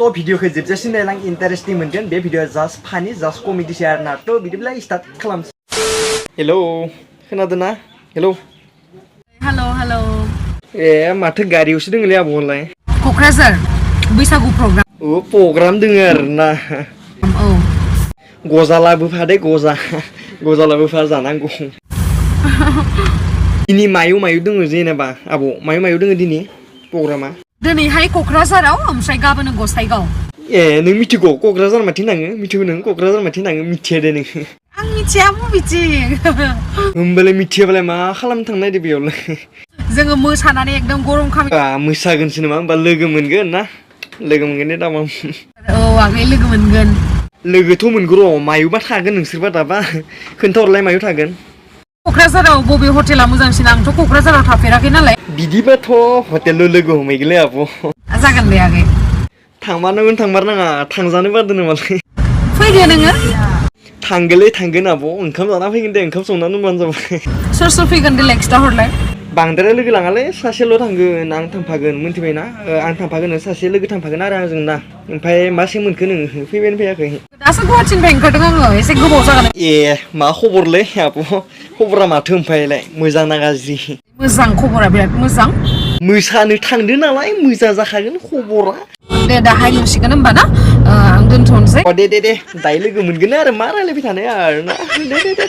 तो भिडिअखौ जोबजासिम नायलां इन्टारेस्टिं मोनगोन बे भिडिअआ जास्ट फानि जास्ट कमेडिसो आरोना तो बिदिब्ला स्टार्ट खालामसै हेलौ खोनादोंना हेलौ हेलौ ए माथो गारियावसो दोङोलै आब'आलाय क'क्राझार बैसागु प्रग्राम औ प्रग्राम दोङो आरोना औ गजा लाबोफादे गजा लाबोफा जानांगौ दिनै मायाव दोङो जेनेबा आब' मायाव दोङो दिनै प्रग्रामा दिनैहाय क'क्राझाराव ओमफ्राय गाबोन गसाइगाव ए नों मिथिगौ क'क्राझार माथिं थाङो मिथिगौ नों क'क्राझार माथिं थाङो मिथिया दे नों आं मिथिया बबेथिं होमबालाय मिथियाबालाय मा खालामनो थांनो नागिरदों बेयावलाय जोङो मोसानानै एकदम गरम खामि मोसागोनसो नामा होमबा लोगो मोनगोन ना लोगो मोनगोन दे दामा औ आगै लोगो मोनगोन लोगोथ' मोनगौ र' मायावबा थागोन नोंसोरबा दाबा खोन्थाहरलाय मायाव थागोन क'क्राझाराव बबे हटेला मोजांसिन आंथ' क'क्राझाराव थाफेराखै नालाय बिदिबाथ' हटेलाव लोगो हमहैगोनलै आब' जागोन दे आगै थांमारनाङा थांजानो बादो नामालाय फैदो नोङो थांगोन आब' ओंखाम जाना फैगोन दे ओंखाम संना दोनबानो जाबाय सोर फैगोन देलाय खिथाहरलाय बांद्राय लोगो लाङालै सासेल' थांगोन आं थांफागोन मिन्थिबायना आं थांफागोन सासे लोगो थांफागोन आरो आंजों ना ओमफ्राय मासे मोनखो नोङो फैबायानो फैयाखै दासो गुवाहाटिनिफ्राय ओंखारदों आङो एसे गोबाव जागोन ए मा खबरलै आब' खबरा माथो ओमफ्रायलाय मोजां ना गाज्रि मोजां खबरा बिराद मोजां मोसानो थांदो नालाय मोजां जाखागोन खबरा दे दाहाय नुसिगोन होमबा ना आं दोनथ'नोसै दे दायो लोगो मोनगोन आरो मा रायलायबाय थानाय आरो ना दे